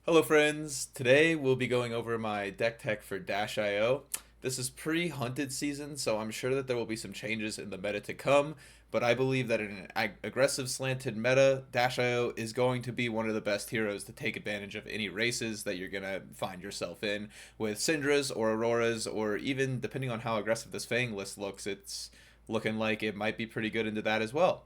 Hello friends, today we'll be going over my deck tech for Dash.io. This is pre-hunted season, so I'm sure that there will be some changes in the meta to come, but I believe that in an aggressive slanted meta, Dash.io is going to be one of the best heroes to take advantage of any races that you're going to find yourself in with Syndras or Auroras, or even depending on how aggressive this Fang list looks, it's looking like it might be pretty good into that as well.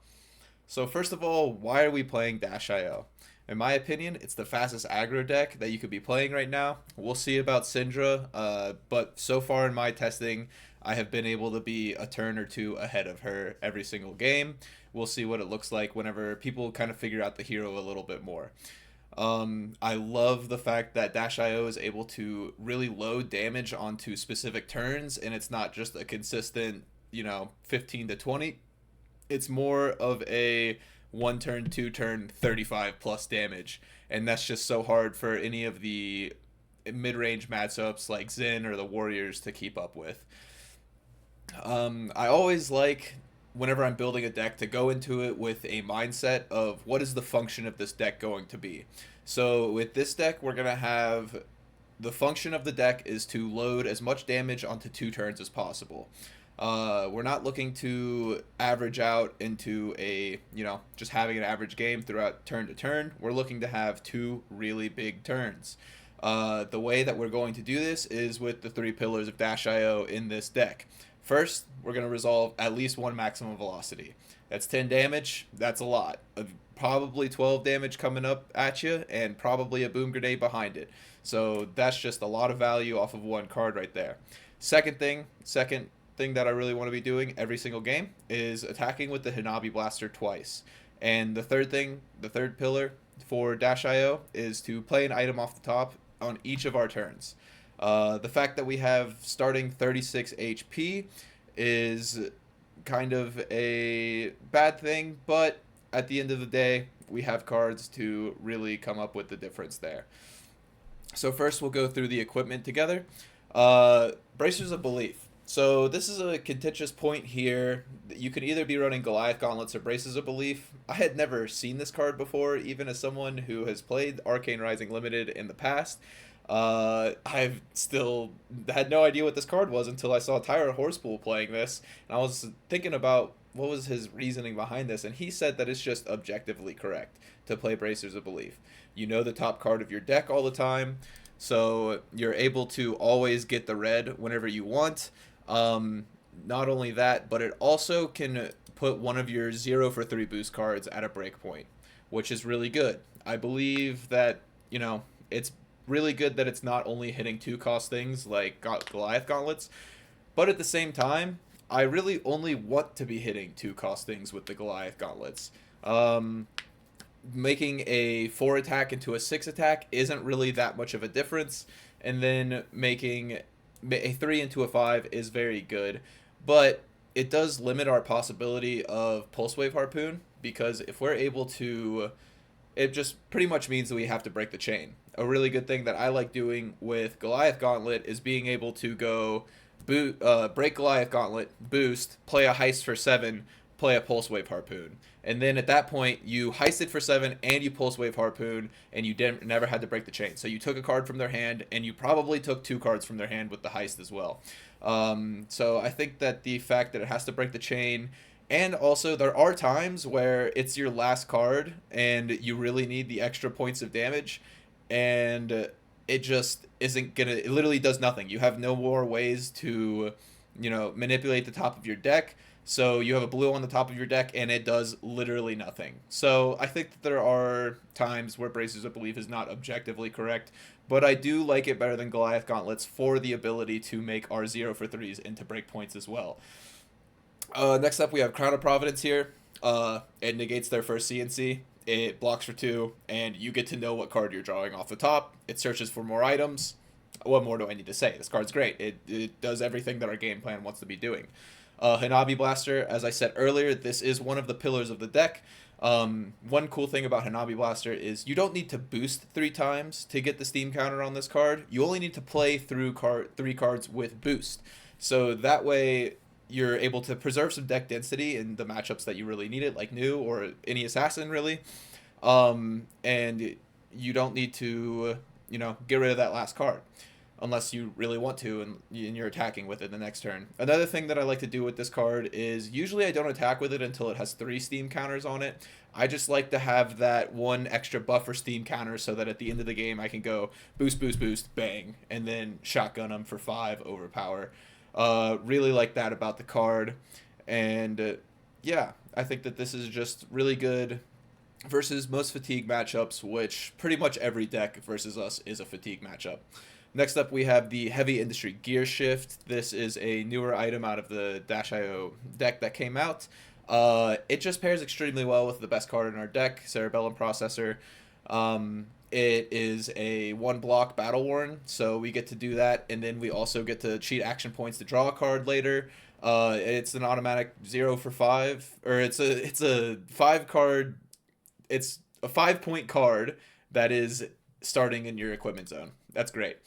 So first of all, why are we playing Dash.io? In my opinion, it's the fastest aggro deck that you could be playing right now. We'll see about Syndra, but so far in my testing, I have been able to be a turn or two ahead of her every single game. We'll see what it looks like whenever people kind of figure out the hero a little bit more. I love the fact that Dash.io is able to really load damage onto specific turns, and it's not just a consistent, 15 to 20. It's more of a one turn, two turn, 35 plus damage. And that's just so hard for any of the mid range matchups like Xin or the Warriors to keep up with. I always like, whenever I'm building a deck, to go into it with a mindset of what is the function of this deck going to be. So with this deck, we're going to have the function of the deck is to load as much damage onto two turns as possible. We're not looking to average out into just having an average game throughout turn to turn. We're looking to have two really big turns. The way that we're going to do this is with the three pillars of Dash.io in this deck. First, we're going to resolve at least one maximum velocity. That's 10 damage. That's a lot. Probably 12 damage coming up at you, and probably a boom grenade behind it. So that's just a lot of value off of one card right there. Second thing that I really want to be doing every single game is attacking with the Hinabi Blaster twice. And the third pillar for Dash.io is to play an item off the top on each of our turns. The fact that we have starting 36 HP is kind of a bad thing, but at the end of the day, we have cards to really come up with the difference there. So first we'll go through the equipment together. Bracers of Belief. So this is a contentious point here. You could either be running Goliath Gauntlets or Braces of Belief. I had never seen this card before, even as someone who has played Arcane Rising Limited in the past. I've still had no idea what this card was until I saw Tyra Horsepool playing this, and I was thinking about what was his reasoning behind this, and he said that it's just objectively correct to play Bracers of Belief. You know the top card of your deck all the time, so you're able to always get the red whenever you want. Not only that, but it also can put one of your 0 for 3 boost cards at a breakpoint, which is really good. I believe that, it's really good that it's not only hitting 2-cost things like Goliath Gauntlets, but at the same time, I really only want to be hitting 2-cost things with the Goliath Gauntlets. Making a 4 attack into a 6 attack isn't really that much of a difference, and then making a 3 into a 5 is very good, but it does limit our possibility of Pulse Wave Harpoon, because if we're able to, it just pretty much means that we have to break the chain. A really good thing that I like doing with Goliath Gauntlet is being able to go break Goliath Gauntlet, boost, play a heist for 7, play a Pulse Wave Harpoon. And then at that point, you heisted for 7 and you Pulse Wave Harpoon, and you never had to break the chain. So you took a card from their hand, and you probably took 2 cards from their hand with the heist as well. So I think that the fact that it has to break the chain, and also there are times where it's your last card, and you really need the extra points of damage, and it just isn't gonna, it literally does nothing. You have no more ways to, manipulate the top of your deck. So you have a blue on the top of your deck, and it does literally nothing. So I think that there are times where Bracers of Belief is not objectively correct, but I do like it better than Goliath Gauntlets for the ability to make our 0 for 3s into breakpoints as well. Next up, we have Crown of Providence here. It negates their first CNC. It blocks for 2, and you get to know what card you're drawing off the top. It searches for more items. What more do I need to say? This card's great. It does everything that our game plan wants to be doing. Hinabi Blaster, as I said earlier, this is one of the pillars of the deck. One cool thing about Hinabi Blaster is you don't need to boost 3 times to get the Steam counter on this card. You only need to play through 3 cards with boost. So that way you're able to preserve some deck density in the matchups that you really need it, like New or any Assassin really. And you don't need to get rid of that last card. Unless you really want to and you're attacking with it the next turn. Another thing that I like to do with this card is usually I don't attack with it until it has 3 steam counters on it. I just like to have that one extra buffer steam counter so that at the end of the game I can go boost, boost, boost, bang, and then shotgun them for 5 overpower. Really like that about the card. And yeah, I think that this is just really good versus most fatigue matchups, which pretty much every deck versus us is a fatigue matchup. Next up, we have the Heavy Industry Gear Shift. This is a newer item out of the Dash.io deck that came out. It just pairs extremely well with the best card in our deck, Cerebellum Processor. It is a 1-block Battle Worn, so we get to do that, and then we also get to cheat action points to draw a card later. It's an automatic 0 for 5, or it's a 5-card. It's a 5-point card that is starting in your equipment zone. That's great.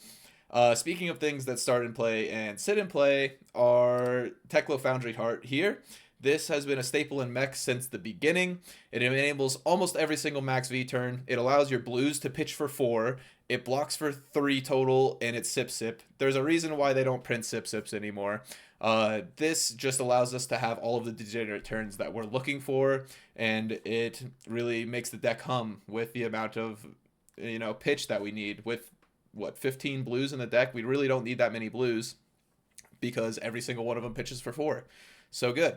Speaking of things that start in play and sit in play, our Teklo Foundry Heart here. This has been a staple in mech since the beginning. It enables almost every single max V turn. It allows your blues to pitch for 4. It blocks for 3 total, and it's sip sip. There's a reason why they don't print sip sips anymore. This just allows us to have all of the degenerate turns that we're looking for, and it really makes the deck hum with the amount of pitch that we need. With 15 blues in the deck, we really don't need that many blues because every single one of them pitches for 4. So good.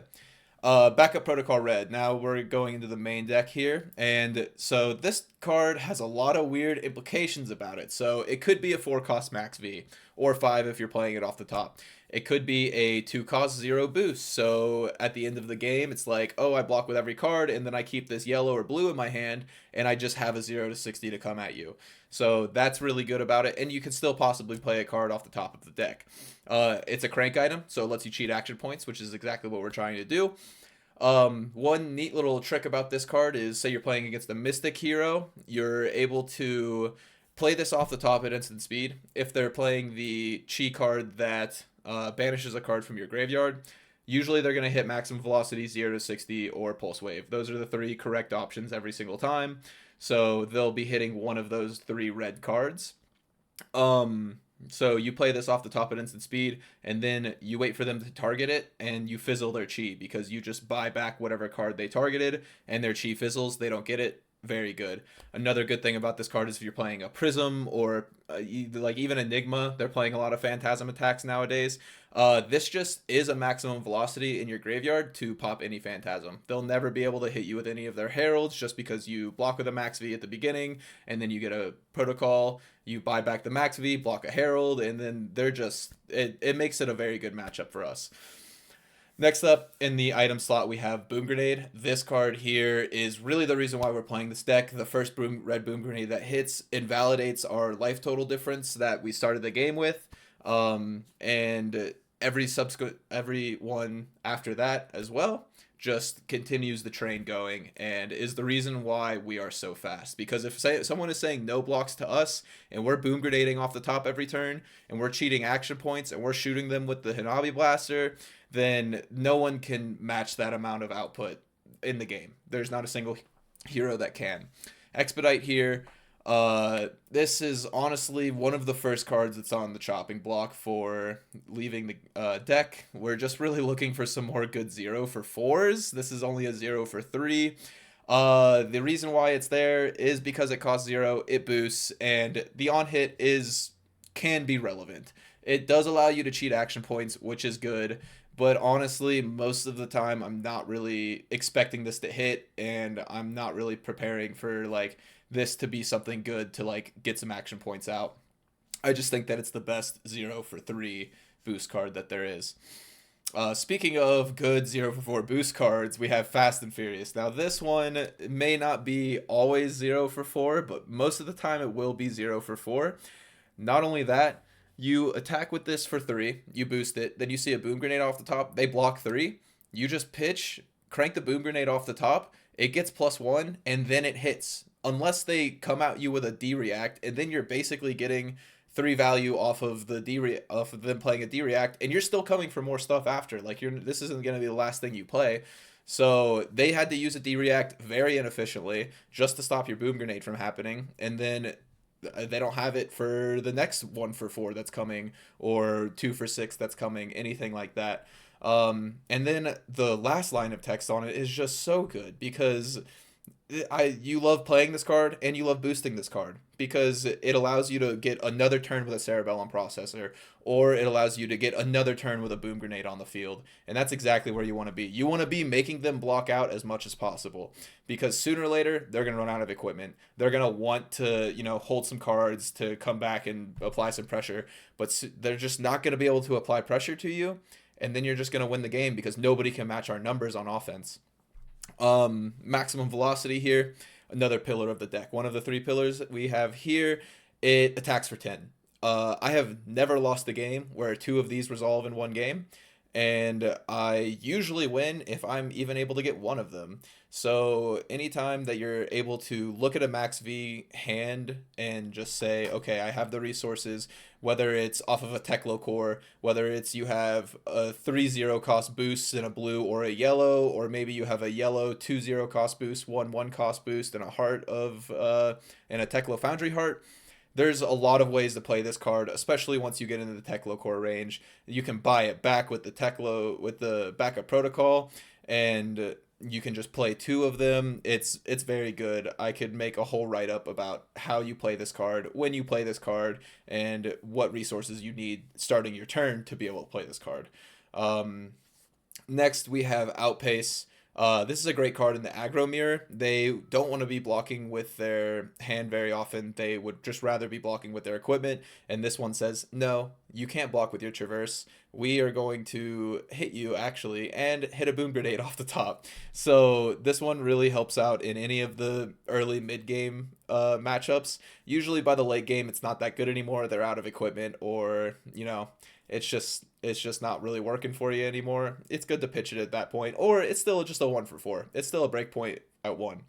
Backup Protocol Red. Now we're going into the main deck here, and so this card has a lot of weird implications about it. So it could be a 4-cost max V, or 5 if you're playing it off the top. It could be a 2-cost 0 boost, so at the end of the game it's like, oh, I block with every card, and then I keep this yellow or blue in my hand, and I just have a 0 to 60 to come at you. So that's really good about it, and you can still possibly play a card off the top of the deck. It's a crank item, so it lets you cheat action points, which is exactly what we're trying to do. One neat little trick about this card is, say you're playing against a Mystic hero, you're able to play this off the top at instant speed. If they're playing the Chi card that banishes a card from your graveyard, usually they're going to hit maximum velocity 0 to 60 or pulse wave. Those are the 3 correct options every single time. So they'll be hitting one of those 3 red cards. So you play this off the top at instant speed, and then you wait for them to target it, and you fizzle their chi, because you just buy back whatever card they targeted, and their chi fizzles, they don't get it. Very good. Another good thing about this card is if you're playing a Prism or like even Enigma, they're playing a lot of Phantasm attacks nowadays. This just is a maximum velocity in your graveyard to pop any Phantasm. They'll never be able to hit you with any of their Heralds just because you block with a max V at the beginning, and then you get a Protocol, you buy back the max V, block a Herald, and then they're just, it makes it a very good matchup for us. Next up in the item slot, we have Boom Grenade. This card here is really the reason why we're playing this deck. The first red Boom Grenade that hits invalidates our life total difference that we started the game with. And every one after that as well just continues the train going, and is the reason why we are so fast. Because if someone is saying no blocks to us, and we're boom grenading off the top every turn, and we're cheating action points, and we're shooting them with the Hinabi Blaster, then no one can match that amount of output in the game. There's not a single hero that can. Expedite here. This is honestly one of the first cards that's on the chopping block for leaving the deck. We're just really looking for some more good 0 for 4s. This is only a 0 for 3. The reason why it's there is because it costs 0, it boosts, and the on-hit can be relevant. It does allow you to cheat action points, which is good, but honestly, most of the time, I'm not really expecting this to hit, and I'm not really preparing for, like, this to be something good to, like, get some action points out. I just think that it's the best 0 for 3 boost card that there is. Speaking of good 0 for 4 boost cards, we have Fast and Furious. Now, this one may not be always 0 for 4, but most of the time it will be 0 for 4. Not only that, you attack with this for 3, you boost it, then you see a Boom Grenade off the top, they block 3, you just pitch, crank the Boom Grenade off the top, it gets +1, and then it hits. Unless they come at you with a D-React, and then you're basically getting 3 value off of them playing a D-React, and you're still coming for more stuff after. Like, this isn't going to be the last thing you play. So they had to use a D-React very inefficiently just to stop your Boom Grenade from happening, and then they don't have it for the next 1 for 4 that's coming, or 2 for 6 that's coming, anything like that. And then the last line of text on it is just so good because you love playing this card and you love boosting this card because it allows you to get another turn with a Cerebellum Processor, or it allows you to get another turn with a Boom Grenade on the field. And that's exactly where you want to be. You want to be making them block out as much as possible, because sooner or later they're going to run out of equipment. They're going to want to, hold some cards to come back and apply some pressure, but they're just not going to be able to apply pressure to you. And then you're just going to win the game because nobody can match our numbers on offense. Maximum velocity here, another pillar of the deck. One of the 3 pillars that we have here, it attacks for 10. I have never lost a game where 2 of these resolve in one game, and I usually win if I'm even able to get 1 of them. So anytime that you're able to look at a max V hand and just say, okay, I have the resources, whether it's off of a Teklo core, whether it's you have a 3/0 cost boost in a blue or a yellow, or maybe you have a yellow 2/0 cost boost, 1/1 cost boost, and a heart of and a Teklo Foundry heart. There's a lot of ways to play this card, especially once you get into the Teklo core range. You can buy it back with the Teklo, with the backup protocol, and you can just play 2 of them. It's very good. I could make a whole write-up about how you play this card, when you play this card, and what resources you need starting your turn to be able to play this card. Next, we have Outpace. This is a great card in the aggro mirror. They don't want to be blocking with their hand very often. They would just rather be blocking with their equipment. And this one says, no, you can't block with your Traverse. We are going to hit you, actually, and hit a Boom Grenade off the top. So this one really helps out in any of the early mid-game matchups. Usually by the late game, it's not that good anymore. They're out of equipment, or, it's just not really working for you anymore. It's good to pitch it at that point, or it's still just a 1 for 4. It's still a break point at 1.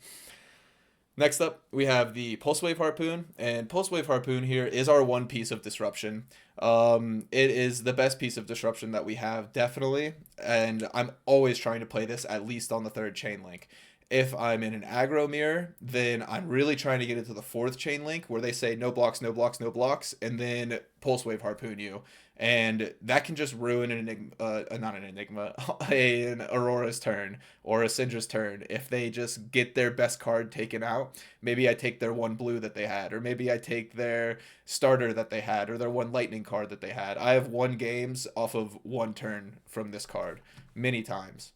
Next up, we have the Pulse Wave Harpoon, and Pulse Wave Harpoon here is our one piece of disruption. It is the best piece of disruption that we have, definitely, and I'm always trying to play this at least on the 3rd chain link. If I'm in an aggro mirror, then I'm really trying to get it to the 4th chain link where they say no blocks, no blocks, no blocks, and then Pulse Wave Harpoon you. And that can just ruin an Aurora's turn or a Syndra's turn if they just get their best card taken out. Maybe I take their 1 blue that they had, or maybe I take their starter that they had, or their 1 lightning card that they had. I have won games off of 1 turn from this card many times.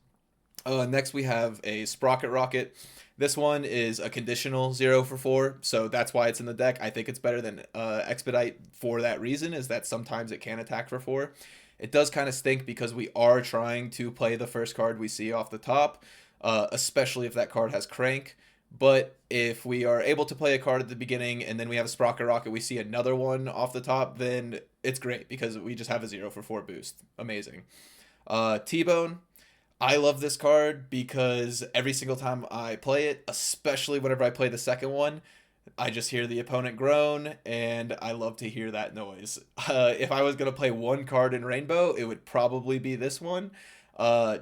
Next, we have a Sprocket Rocket. This one is a conditional 0 for 4, so that's why it's in the deck. I think it's better than Expedite for that reason, is that sometimes it can attack for 4. It does kind of stink because we are trying to play the first card we see off the top, especially if that card has Crank. But if we are able to play a card at the beginning and then we have a Sprocket Rocket, we see another one off the top, then it's great because we just have a 0 for 4 boost. Amazing. T-Bone. I love this card because every single time I play it, especially whenever I play the second one, I just hear the opponent groan, and I love to hear that noise. If I was going to play 1 card in Rainbow, it would probably be this one.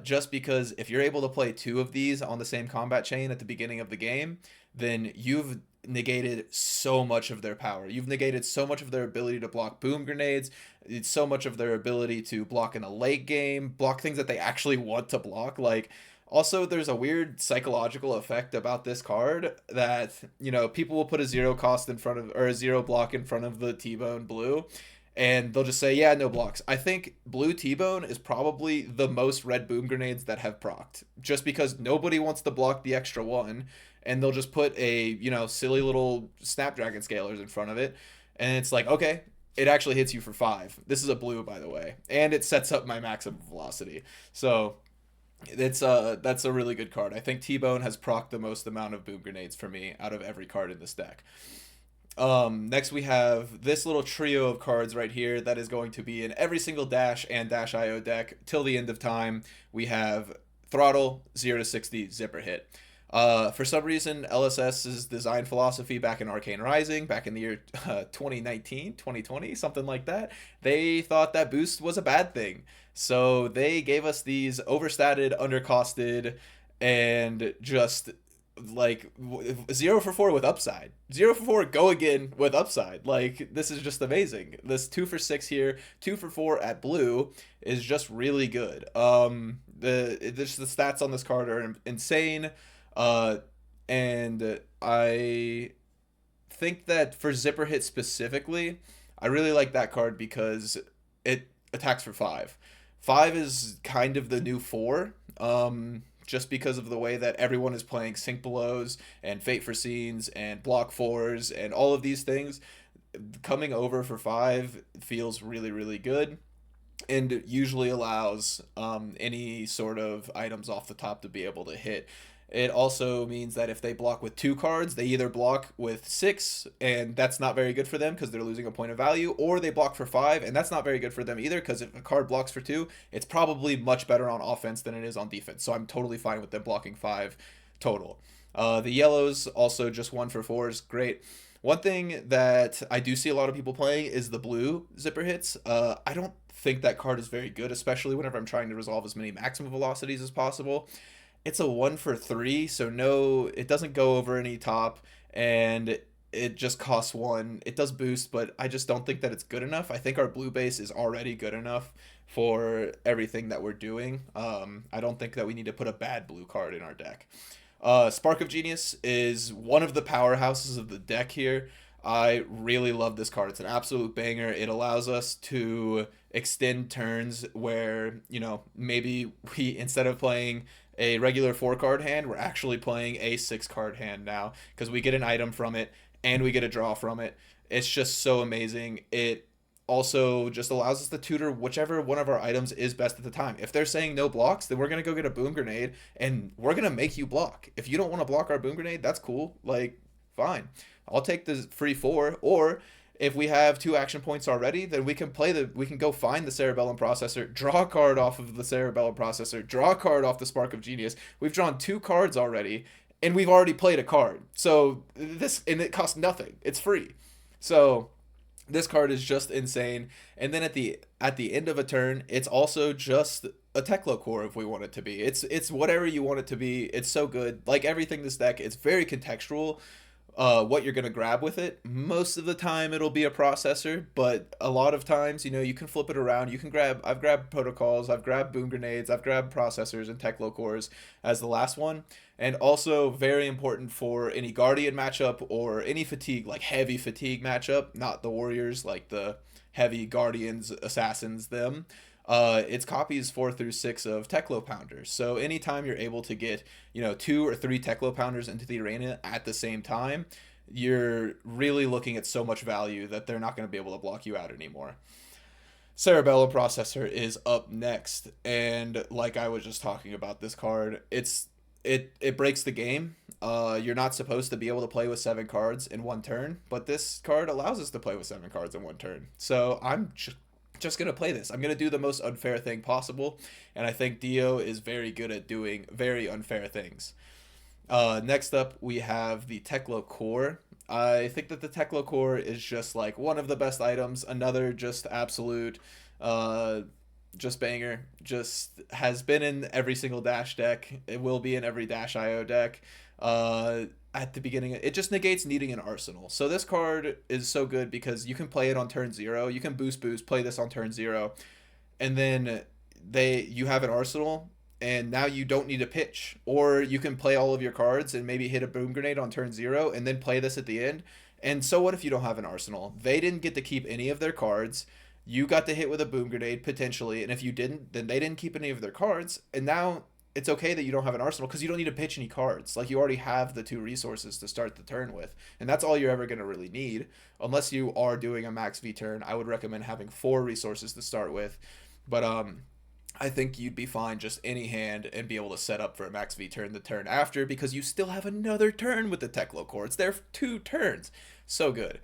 Just because if you're able to play 2 of these on the same combat chain at the beginning of the game, then you've negated so much of their power. You've negated so much of their ability to block boom grenades. It's so much of their ability to block in a late game, block things that they actually want to block. Like, also, there's a weird psychological effect about this card that, people will put a 0 cost in front of, or a 0 block in front of the T-Bone blue, and they'll just say, yeah, no blocks. I think blue T-Bone is probably the most red boom grenades that have procced, just because nobody wants to block the extra 1, and they'll just put a, silly little Snapdragon Scalers in front of it, and it's like, okay, it actually hits you for 5. This is a blue, by the way, and it sets up my maximum velocity. So that's a really good card. I think T-Bone has procced the most amount of boom grenades for me out of every card in this deck. Next we have this little trio of cards right here that is going to be in every single Dash and Dash IO deck till the end of time. We have Throttle, 0 to 60, Zipper Hit. For some reason, LSS's design philosophy back in Arcane Rising, back in the year 2019, 2020, something like that, they thought that boost was a bad thing. So they gave us these overstated, undercosted, and just like 0 for 4 with upside, 0 for 4 go again with upside. Like, this is just amazing. This 2 for 6 here, 2 for 4 at blue is just really good. The stats on this card are insane. uh and I think that for zipper hit specifically, I really like that card because it attacks for 5. 5 is kind of the new 4. Just because of the way that everyone is playing sync belows and fate for scenes and block fours and all of these things, coming over for 5 feels really, really good, and usually allows any sort of items off the top to be able to hit. It also means that if they block with 2 cards, they either block with 6, and that's not very good for them because they're losing a point of value, or they block for 5, and that's not very good for them either because if a card blocks for 2, it's probably much better on offense than it is on defense. So I'm totally fine with them blocking 5 total. The yellows also just 1 for 4 is great. One thing that I do see a lot of people playing is the blue zipper hits. I don't think that card is very good, especially whenever I'm trying to resolve as many maximum velocities as possible. It's a 1 for 3, so no, it doesn't go over any top, and it just costs 1. It does boost, but I just don't think that it's good enough. I think our blue base is already good enough for everything that we're doing. I don't think that we need to put a bad blue card in our deck. Spark of Genius is one of the powerhouses of the deck here. I really love this card. It's an absolute banger. It allows us to extend turns where, maybe we, instead of playing a regular 4 card hand, we're actually playing a 6 card hand now because we get an item from it and we get a draw from it. It's just so amazing. It also just allows us to tutor whichever one of our items is best at the time. If they're saying no blocks, then we're going to go get a boom grenade and we're going to make you block. If you don't want to block our boom grenade, that's cool. Like, fine. I'll take the free 4. Or if we have 2 action points already, then we can go find the Cerebellum Processor, draw a card off of the Cerebellum Processor, draw a card off the Spark of Genius. We've drawn 2 cards already, and we've already played a card. And it costs nothing. It's free. So this card is just insane. And then at the end of a turn, it's also just a Teklo core if we want it to be. It's whatever you want it to be. It's so good. Like everything this deck, it's very contextual. What you're going to grab with it. Most of the time it'll be a processor, but a lot of times, you can flip it around. I've grabbed protocols, I've grabbed boom grenades, I've grabbed processors and Teklo cores as the last one. And also very important for any Guardian matchup or any fatigue, like heavy fatigue matchup, not the Warriors, like the heavy Guardians, Assassins, them. It's copies 4 through 6 of Teklo Pounders. So anytime you're able to get, 2 or 3 Teklo Pounders into the arena at the same time, you're really looking at so much value that they're not going to be able to block you out anymore. Cerebellum Processor is up next, and like I was just talking about this card, it breaks the game. You're not supposed to be able to play with 7 cards in one turn, but this card allows us to play with 7 cards in one turn. So I'm just going to play this. I'm going to do the most unfair thing possible, and I think Dio is very good at doing very unfair things. Next up, we have the Teklo Core. I think that the Teklo Core is just like one of the best items. Another just absolute, just banger. Just has been in every single Dash deck. It will be in every Dash IO deck. At the beginning, it just negates needing an arsenal. So this card is so good because you can play it on turn 0. You can boost, play this on turn 0, and then you have an arsenal, and now you don't need a pitch. Or you can play all of your cards and maybe hit a boom grenade on turn 0 and then play this at the end. And so what if you don't have an arsenal? They didn't get to keep any of their cards. You got to hit with a boom grenade potentially, and if you didn't, then they didn't keep any of their cards. And now it's okay that you don't have an arsenal because you don't need to pitch any cards. Like, you already have the 2 resources to start the turn with, and that's all you're ever going to really need. Unless you are doing a max V turn, I would recommend having 4 resources to start with. But I think you'd be fine just any hand and be able to set up for a max V turn the turn after, because you still have another turn with the Teklo core. It's there for 2 turns. So good.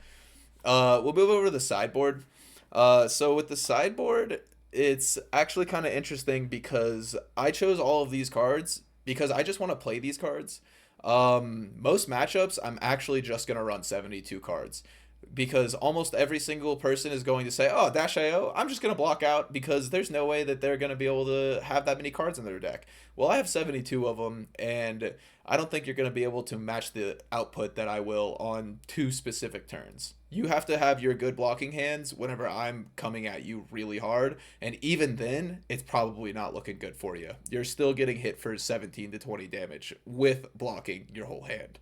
We'll move over to the sideboard. So with the sideboard, it's actually kind of interesting because I chose all of these cards because I just want to play these cards. Most matchups, I'm actually just going to run 72 cards. because almost every single person is going to say, "Oh, Dash IO, I'm just going to block out because there's no way that they're going to be able to have that many cards in their deck." Well, I have 72 of them, and I don't think you're going to be able to match the output that I will on two specific turns. You have to have your good blocking hands whenever I'm coming at you really hard, and even then, it's probably not looking good for you. You're still getting hit for 17 to 20 damage with blocking your whole hand.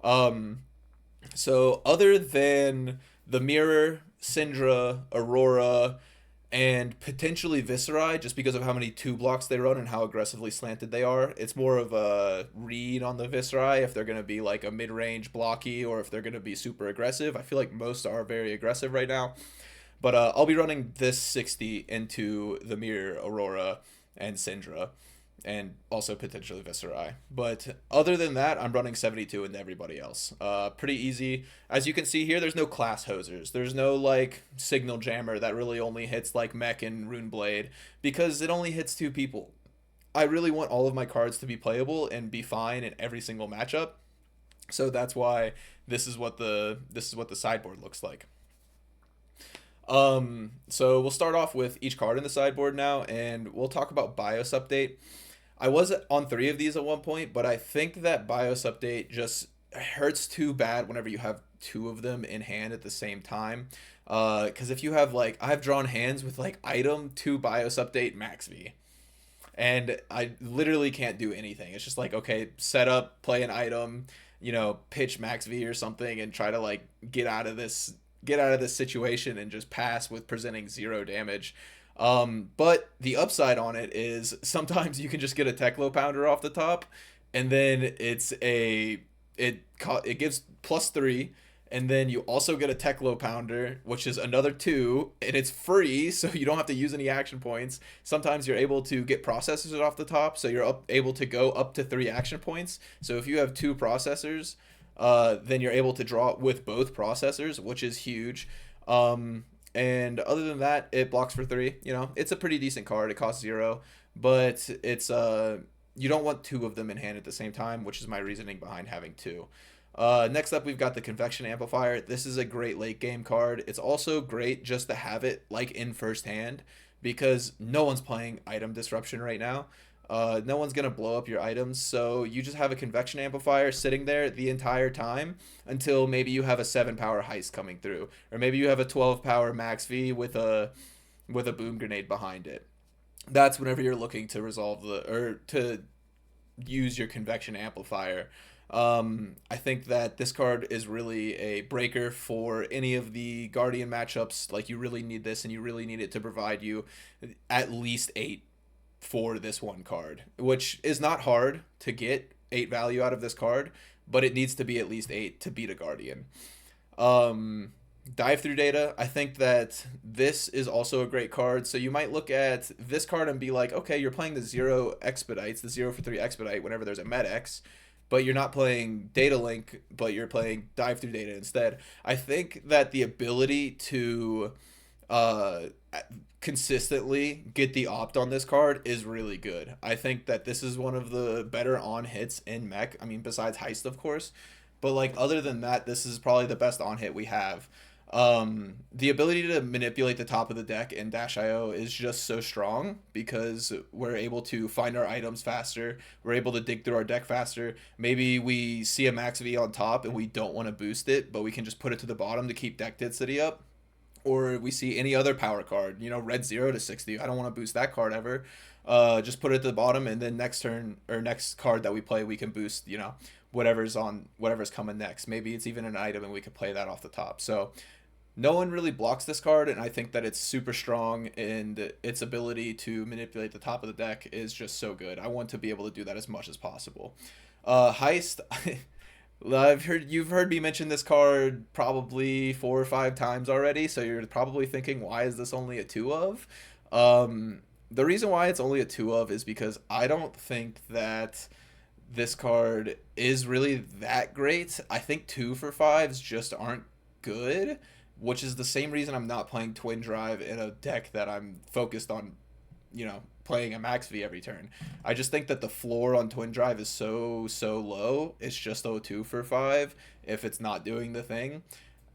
Um, so other than the Mirror, Syndra, Aurora, and potentially Viscerai, just because of how many two blocks they run and how aggressively slanted they are, it's more of a read on the Viscerai if they're going to be like a mid-range blocky or if they're going to be super aggressive. I feel like most are very aggressive right now. But I'll be running this 60 into the Mirror, Aurora, and Syndra, and also potentially Viscerai. But other than that, I'm running 72 into everybody else. Pretty easy. As you can see here, there's no class hosers. There's no like signal jammer that really only hits like Mech and Runeblade because it only hits two people. I really want all of my cards to be playable and be fine in every single matchup. So that's why this is what the sideboard looks like. So we'll start off with each card in the sideboard now, and we'll talk about BIOS update. I was on three of these at one point, but I think that BIOS update just hurts too bad whenever you have two of them in hand at the same time. Because if you have like, I've drawn hands with like item to BIOS update max V, and I literally can't do anything. It's just like, okay, set up, play an item, pitch max V or something, and try to like get out of this situation and just pass with presenting zero damage. But the upside on it is sometimes you can just get a Teklo Pounder off the top, and then it gives +3, and then you also get a Teklo Pounder, which is another 2, and it's free, so you don't have to use any action points. Sometimes you're able to get processors off the top, so you're able to go up to 3 action points. So if you have 2 processors, then you're able to draw with both processors, which is huge. And other than that, it blocks for 3. It's a pretty decent card. It costs 0, but it's you don't want 2 of them in hand at the same time, which is my reasoning behind having 2. Next up, we've got the Convection Amplifier. This is a great late game card. It's also great just to have it like in first hand because no one's playing Item Disruption right now. No one's gonna blow up your items, so you just have a convection amplifier sitting there the entire time until maybe you have a 7 power heist coming through, or maybe you have a 12 power max V with a boom grenade behind it. That's whenever you're looking to resolve or to use your convection amplifier. I think that this card is really a breaker for any of the Guardian matchups. Like you really need this, and you really need it to provide you at least 8 for this one card, which is not hard to get 8 value out of this card, but it needs to be at least 8 to beat a Guardian. Dive through data. I think that this is also a great card. So you might look at this card and be like, okay, you're playing the 0 expedites, the 0 for 3 expedite whenever there's a Med-X, but you're not playing Data Link, but you're playing Dive Through Data instead. I think that the ability to uh, consistently get the opt on this card is really good. I think that this is one of the better on hits in Mech. I mean, besides Heist, of course. But like other than that, this is probably the best on hit we have. The ability to manipulate the top of the deck in Dash IO is just so strong because we're able to find our items faster. We're able to dig through our deck faster. Maybe we see a max V on top and we don't want to boost it, but we can just put it to the bottom to keep deck density up. Or we see any other power card, red 0 to 60. I don't want to boost that card ever. Just put it at the bottom, and then next turn or next card that we play, we can boost, whatever's coming next. Maybe it's even an item and we could play that off the top. So no one really blocks this card, and I think that it's super strong, and its ability to manipulate the top of the deck is just so good. I want to be able to do that as much as possible. Heist. You've heard me mention this card probably 4 or 5 times already, so you're probably thinking, why is this only a 2 of? The reason why it's only a 2 of is because I don't think that this card is really that great. I think 2 for 5s just aren't good, which is the same reason I'm not playing Twin Drive in a deck that I'm focused on, playing a max V every turn. I just think that the floor on Twin Drive is so low. It's just 0-2 for 5 if it's not doing the thing.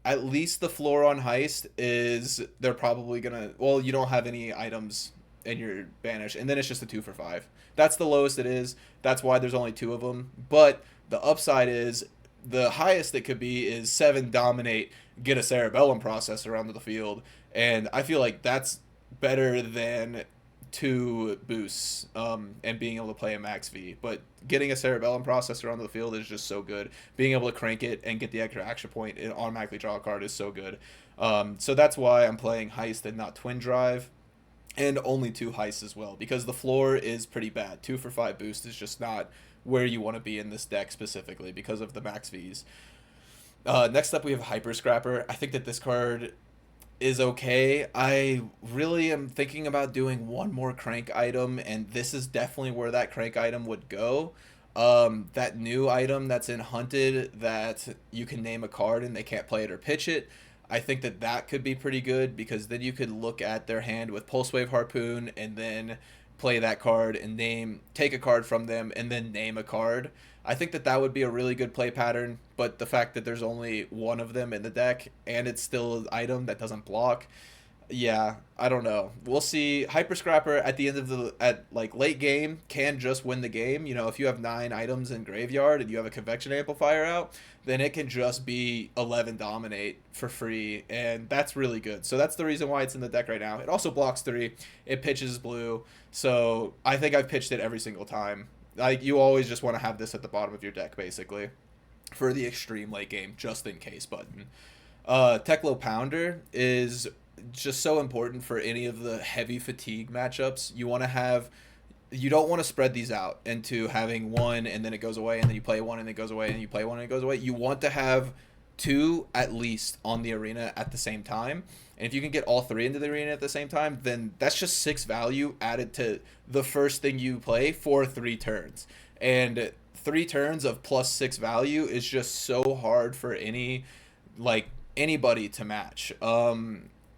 at least the floor on Heist is they're probably gonna. Well, you don't have any items in your banish, and then it's just a 2 for 5. That's the lowest it is. That's why there's only two of them. But the upside is the highest it could be is 7 dominate, get a cerebellum processor onto the field, and I feel like that's better than two boosts and being able to play a max V. But getting a cerebellum processor onto the field is just so good. Being able to crank it and get the extra action point and automatically draw a card is so good. So that's why I'm playing Heist and not Twin Drive. And only two heists as well, because the floor is pretty bad. 2 for 5 boost is just not where you want to be in this deck specifically because of the max Vs. Next up, we have Hyper Scrapper. I think that this card is okay. I really am thinking about doing one more crank item, and this is definitely where that crank item would go. That new item that's in Hunted that you can name a card and they can't play it or pitch it. I think that that could be pretty good because then you could look at their hand with Pulse Wave Harpoon and then play that card and take a card from them and then name a card. I think that that would be a really good play pattern, but the fact that there's only one of them in the deck and it's still an item that doesn't block, yeah, I don't know. We'll see. Hyper Scrapper at the end of the at like late game can just win the game. You know, if you have 9 items in graveyard and you have a convection amplifier out, then it can just be 11 dominate for free, and that's really good. So that's the reason why it's in the deck right now. It also blocks 3. It pitches blue. So I think I've pitched it every single time. Like you always just want to have this at the bottom of your deck basically for the extreme late game just in case button. Teklo Pounder is just so important for any of the heavy fatigue matchups. You don't want to spread these out into having one and then it goes away and then you play one and it goes away and you play one and it goes away. You want to have 2 at least on the arena at the same time. And if you can get all 3 into the arena at the same time, then that's just 6 value added to the first thing you play for 3 turns. And 3 turns of +6 value is just so hard for anybody to match.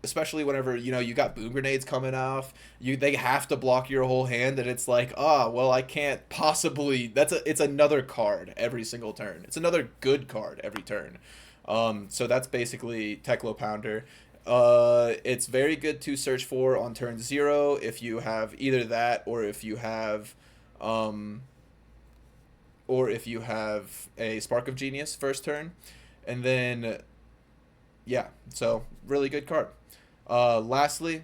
Especially whenever you got boom grenades coming off, they have to block your whole hand, and it's like, well, I can't possibly. It's another card every single turn. It's another good card every turn. So that's basically Teklo Pounder. It's very good to search for on turn 0 if you have either that or if you have a Spark of Genius first turn, and then yeah, so really good card. Lastly,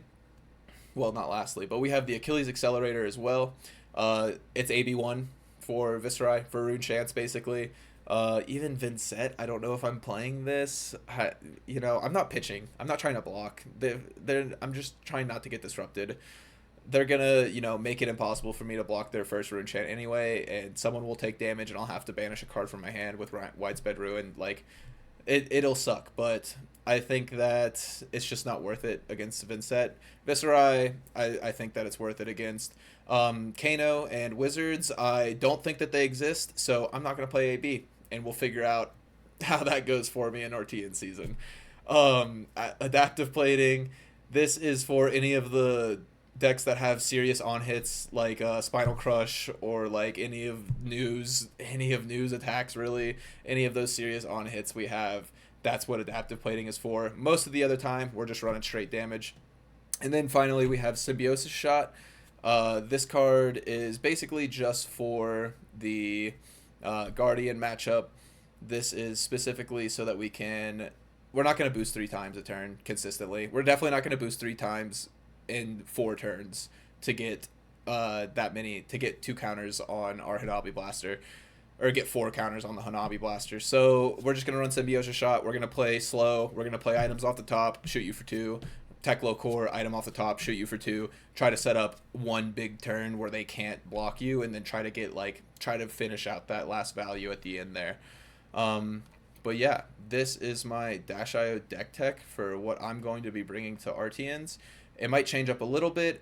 well, not lastly, but we have the Achilles Accelerator as well. It's AB1 for Viserai, for Rune Chance, basically. Even Vincent, I don't know if I'm playing this. I'm not pitching. I'm not trying to block. I'm just trying not to get disrupted. They're gonna, make it impossible for me to block their first Rune Chant anyway, and someone will take damage, and I'll have to banish a card from my hand with Widespread Ruin. Like, it'll suck, but I think that it's just not worth it against Vincent. Viserai, I think that it's worth it against. Kano and Wizards, I don't think that they exist, so I'm not going to play AB, and we'll figure out how that goes for me in RTN season. Adaptive Plating, this is for any of the decks that have serious on hits like Spinal Crush or like any of news attacks, really any of those serious on hits we have. That's what Adaptive Plating is for. Most of the other time we're just running straight damage. And then finally we have Symbiosis Shot. This card is basically just for the Guardian matchup. This is specifically so that we're not going to boost 3 times a turn consistently. We're definitely not going to boost 3 times in 4 turns to get to get 2 counters on our Hanabi Blaster, or get 4 counters on the Hanabi Blaster. So we're just going to run Symbiosis Shot. We're going to play slow. We're going to play items off the top, shoot you for 2. Teklo Core, item off the top, shoot you for 2. Try to set up one big turn where they can't block you, and then try to finish out that last value at the end there. But yeah, this is my Dash.io deck tech for what I'm going to be bringing to RTNs. It might change up a little bit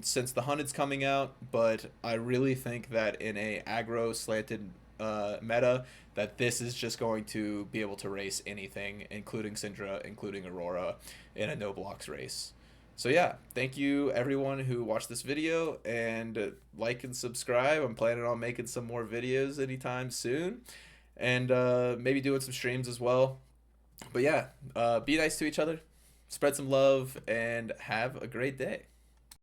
since the Hunted's coming out, but I really think that in a aggro slanted meta, that this is just going to be able to race anything, including Syndra, including Aurora, in a no blocks race. So yeah, thank you everyone who watched this video, and like and subscribe. I'm planning on making some more videos anytime soon, and maybe doing some streams as well. But yeah, be nice to each other, spread some love, and have a great day.